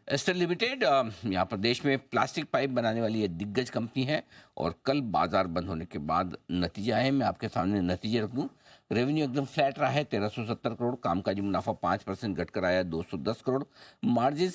Ester limited यहाँ पर देश में प्लास्टिक पाइप बनाने वाली एक दिग्गज कंपनी है और कल बाजार बंद होने के बाद नतीजे आए। मैं आपके सामने नतीजे रख दूं। रेवेन्यू एकदम फ्लैट रहा है 1370 करोड़। कामकाजी मुनाफा 5% घटकर आया 210 करोड़। मार्जिन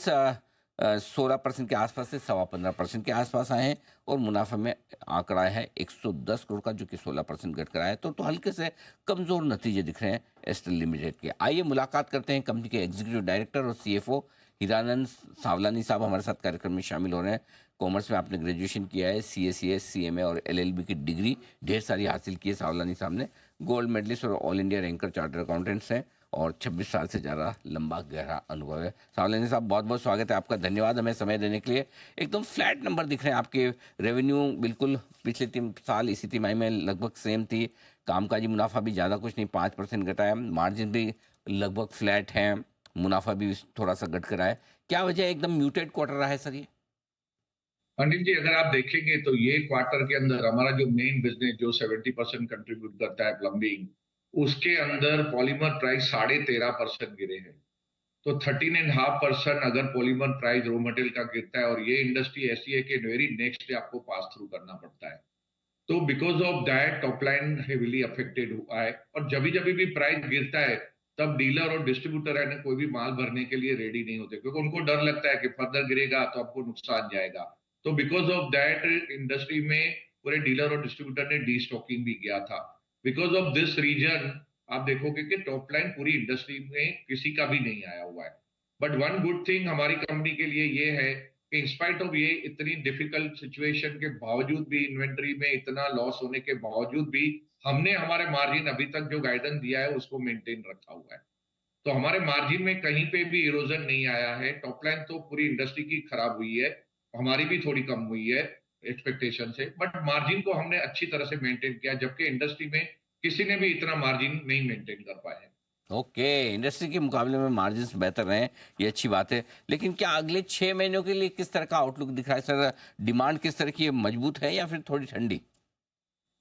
16% के आसपास से 15.25% के आसपास आए हैं और मुनाफा में आंकड़ा है 110 करोड़ का, जो कि 16% घटकर आया है। तो हल्के से कमजोर नतीजे दिख रहे हैं एस्टर लिमिटेड के। आइए मुलाकात करते हैं कंपनी के एग्जीक्यूटिव डायरेक्टर और सीएफओ हीरानंद सावलानी साहब हमारे साथ कार्यक्रम में शामिल हो रहे हैं। कॉमर्स में आपने ग्रेजुएशन किया है, सीए सीएमए और एलएलबी की डिग्री ढेर सारी हासिल की है सावलानी साहब ने। गोल्ड मेडलिस्ट और all India ranker charter accountants हैं और 26 साल से ज़्यादा लंबा गहरा अनुभव है। सावलानी साहब, बहुत बहुत स्वागत है आपका। धन्यवाद हमें समय देने के लिए। एकदम फ्लैट नंबर दिख रहे हैं आपके। रेवेन्यू बिल्कुल पिछले 3 साल इसी तिमाही में लगभग सेम थी। कामकाजी मुनाफा भी ज़्यादा कुछ नहीं, 5% घटा है। मार्जिन भी लगभग फ्लैट है, मुनाफा भी थोड़ा सा घट कर आया। क्या वजह है? एकदम म्यूटेड क्वार्टर रहा है सर ये। अनिल जी, अगर आप देखेंगे तो ये क्वार्टर के अंदर हमारा जो मेन बिजनेस जो 70% कंट्रीब्यूट करता है प्लम्बिंग, उसके अंदर पॉलीमर प्राइस 13.5% गिरे हैं। तो 13.5% अगर पॉलीमर प्राइस रॉ मटेरियल का गिरता है, और ये इंडस्ट्री ऐसी है कि वेरी नेक्स्ट डे आपको पास थ्रू करना पड़ता है, तो because of that top line heavily affected हुआ है। और जब जब भी प्राइस गिरता है तब डीलर और डिस्ट्रीब्यूटर है ना, कोई भी माल भरने के लिए रेडी नहीं होते, क्योंकि उनको डर लगता है कि फर्दर गिरेगा तो आपको नुकसान जाएगा। तो बिकॉज ऑफ दैट इंडस्ट्री में पूरे डीलर और डिस्ट्रीब्यूटर ने डी स्टॉकिंग भी किया था। बिकॉज ऑफ दिस रीजन आप देखोगे कि टॉप लाइन पूरी इंडस्ट्री में किसी का भी नहीं आया हुआ है। बट वन गुड थिंग हमारी कंपनी के लिए ये है कि इंस्पाइट ऑफ ये इतनी डिफिकल्ट सिचुएशन के बावजूद भी, इन्वेंट्री में इतना लॉस होने के बावजूद भी, हमने हमारे मार्जिन अभी तक जो गाइडेंस दिया है उसको मेंटेन रखा हुआ है। तो हमारे मार्जिन में कहीं पे भी इरोजन नहीं आया है। टॉप लाइन तो पूरी इंडस्ट्री की खराब हुई है, हमारी भी थोड़ी कम हुई है एक्सपेक्टेशन से, बट मार्जिन को हमने अच्छी तरह से मेंटेन किया, जबकि इंडस्ट्री में किसी ने भी इतना मार्जिन नहीं मेंटेन कर पाए हैं। ओके, इंडस्ट्री के मुकाबले में मार्जिन्स बेहतर रहे हैं, ये अच्छी बात है। लेकिन क्या अगले 6 महीनों के लिए किस तरह का आउटलुक दिख रहा है सर? डिमांड किस तरह की है? मजबूत है या फिर थोड़ी ठंडी?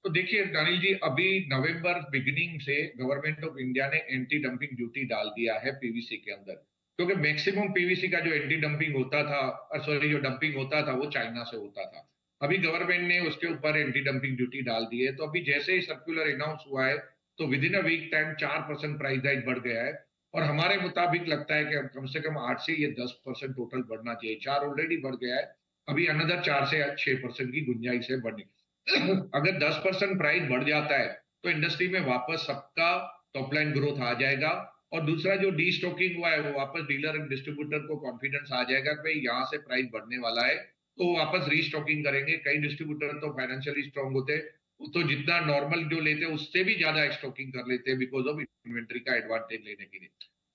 तो देखिए अनिल जी, अभी नवंबर बिगिनिंग से गवर्नमेंट ऑफ इंडिया ने एंटी डंपिंग ड्यूटी डाल दिया है पीवीसी के अंदर, क्योंकि मैक्सिमम पीवीसी का जो एंटी डंपिंग होता था, सॉरी, जो डंपिंग होता था वो चाइना से होता था। अभी गवर्नमेंट ने उसके ऊपर एंटी डंपिंग ड्यूटी डाल दी है। तो अभी जैसे ही सर्कुलर अनाउंस हुआ है तो within a week time 4% price rise बढ़ गया है। और हमारे मुताबिक लगता है कि कम से कम 8 से ये 10% टोटल बढ़ना चाहिए। 4 ऑलरेडी बढ़ गया है, अभी अनदर 4 से 6% की गुंजाइश है बढ़ने। अगर 10% प्राइस बढ़ जाता है तो इंडस्ट्री में वापस सबका टॉप लाइन ग्रोथ आ जाएगा। और दूसरा, जो डी स्टॉकिंग हुआ है वो वापस डीलर एंड डिस्ट्रीब्यूटर को कॉन्फिडेंस आ जाएगा कि भाई यहाँ से प्राइस बढ़ने वाला है, तो वापस रीस्टॉकिंग करेंगे। कई डिस्ट्रीब्यूटर तो फाइनेंशियली स्ट्रांग होते हैं, वो तो जितना नॉर्मल जो लेते हैं उससे भी ज्यादा स्टॉकिंग कर लेते हैं बिकॉज ऑफ इन्वेंट्री का एडवांटेज लेने के लिए।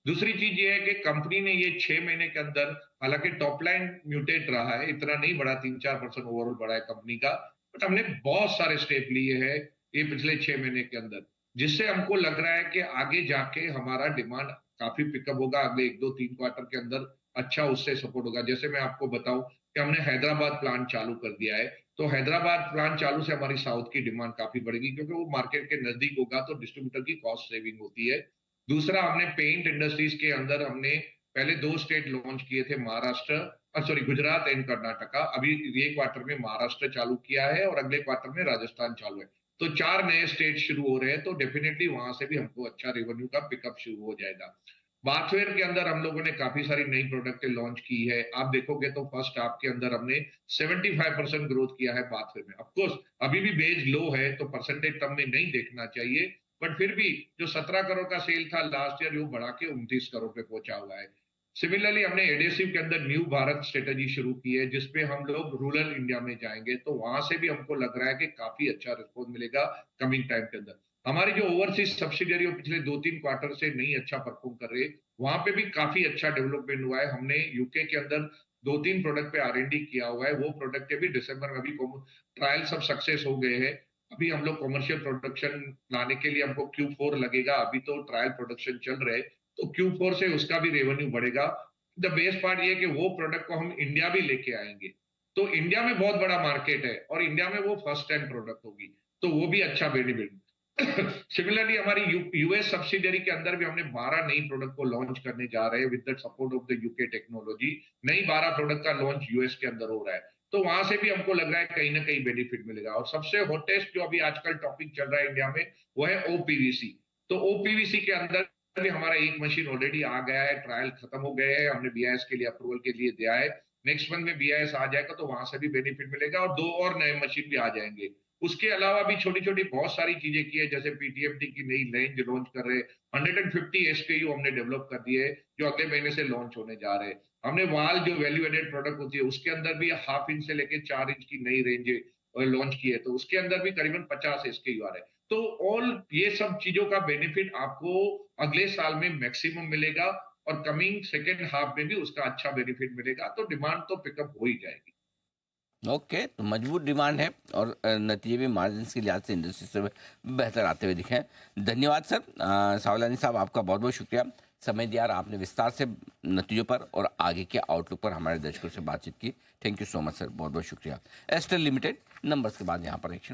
दूसरी चीज ये है कि कंपनी ने ये 6 महीने के अंदर, हालांकि टॉप लाइन म्यूटेट रहा है, इतना नहीं बढ़ा, 3-4% ओवरऑल बढ़ा है कंपनी का, बट हमने बहुत सारे स्टेप लिए हैं ये पिछले 6 महीने के अंदर, जिससे हमको लग रहा है कि आगे जाके हमारा डिमांड काफी पिकअप होगा। अगले 1-2-3 क्वार्टर के अंदर अच्छा उससे सपोर्ट होगा। जैसे मैं आपको बताऊं कि हमने हैदराबाद प्लांट चालू कर दिया है, तो हैदराबाद प्लांट चालू से हमारी साउथ की डिमांड काफी बढ़ेगी, क्योंकि वो मार्केट के नजदीक होगा तो डिस्ट्रीब्यूटर की कॉस्ट सेविंग होती है। दूसरा, हमने पेंट इंडस्ट्रीज के अंदर हमने पहले 2 स्टेट लॉन्च किए थे, महाराष्ट्र, सॉरी, गुजरात एंड कर्नाटका। अभी ये क्वार्टर में महाराष्ट्र चालू किया है और अगले क्वार्टर में राजस्थान चालू है। तो 4 नए स्टेट शुरू हो रहे हैं, तो डेफिनेटली वहां से भी हमको अच्छा रेवेन्यू का पिकअप शुरू हो जाएगा। बाथवेयर के अंदर हम लोगों ने काफी सारी नई प्रोडक्टें लॉन्च की है। आप देखोगे तो फर्स्ट हाफ के अंदर हमने 75% ग्रोथ किया है बाथवेयर में। ऑफकोर्स अभी भी बेस लो है तो परसेंटेज टर्म में नहीं देखना चाहिए, बट फिर भी जो 17 करोड़ का सेल था लास्ट ईयर, वो बढ़ा के 29 करोड़ पे पहुंचा हुआ है। सिमिलरली हमने एडेसिव के अंदर न्यू भारत स्ट्रेटेजी शुरू की है, जिसपे हम लोग रूरल इंडिया में जाएंगे, तो वहां से भी हमको लग रहा है कि काफी अच्छा रिस्पॉन्स मिलेगा कमिंग टाइम के अंदर। हमारी जो ओवरसीज सब्सिडियरी पिछले 2-3 क्वार्टर से नहीं अच्छा परफॉर्म कर रहे, वहां पे भी काफी अच्छा डेवलपमेंट हुआ है। हमने यूके के अंदर 2-3 प्रोडक्ट पे R&D किया हुआ है। वो प्रोडक्ट के भी दिसंबर में अभी ट्रायल सब सक्सेस हो गए हैं। अभी हम लोग कॉमर्शियल प्रोडक्शन लाने के लिए हमको Q4 लगेगा, अभी तो ट्रायल प्रोडक्शन चल रहे, तो Q4 से उसका भी रेवेन्यू बढ़ेगा। द बेस्ट पार्ट ये है कि वो प्रोडक्ट को हम इंडिया भी लेके आएंगे, तो इंडिया में बहुत बड़ा मार्केट है और इंडिया में वो फर्स्ट टाइम प्रोडक्ट होगी, तो वो भी अच्छा बेनिफिट। सिमिलरली हमारी यूएस सब्सिडियरी के अंदर भी हमने 12 नई प्रोडक्ट को लॉन्च करने जा रहे हैं with the support of the UK technology. नई 12 प्रोडक्ट का लॉन्च यूएस के अंदर हो रहा है, तो वहां से भी हमको लग रहा है कहीं ना कहीं बेनिफिट मिलेगा। और सबसे हॉटेस्ट जो अभी आजकल टॉपिक चल रहा है इंडिया में वो है ओपीवीसी। तो ओपीवीसी के अंदर भी हमारा एक मशीन ऑलरेडी आ गया है, ट्रायल खत्म हो गए हैं, हमने बीआईएस के लिए अप्रूवल के लिए दिया है। नेक्स्ट मंथ में बीआईएस आ जाएगा तो वहां से भी बेनिफिट मिलेगा और 2 और नए मशीन भी आ जाएंगे। उसके अलावा भी छोटी छोटी बहुत सारी चीजें की है, जैसे पीटीएमटी की नई रेंज लॉन्च कर रहे हैं। 150 एसकेयू हमने डेवलप कर दिए जो अगले महीने से लॉन्च होने जा रहे हैं। हमने वाल जो वैल्यू एडेड प्रोडक्ट होती है उसके अंदर भी 1/2 इंच से लेके 4 इंच की नई रेंज लॉन्च की है, तो उसके अंदर भी करीबन 50 एसकेयू आ रहे हैं। तो ऑल ये सब चीजों का बेनिफिट आपको अगले साल में मैक्सिमम मिलेगा और कमिंग सेकेंड हाफ में भी उसका अच्छा बेनिफिट मिलेगा, तो डिमांड तो पिकअप हो ही जाएगी। ओके, तो मजबूत डिमांड है और नतीजे भी मार्जिन के लिहाज से इंडस्ट्री से बेहतर आते हुए दिखे हैं। धन्यवाद सर। सावलानी साहब, आपका बहुत बहुत शुक्रिया, समय दिया और आपने विस्तार से नतीजों पर और आगे के आउटलुक पर हमारे दर्शकों से बातचीत की। Thank you so much sir, बहुत बहुत शुक्रिया। एस्टर लिमिटेड नंबर्स के बाद यहाँ पर एक्शन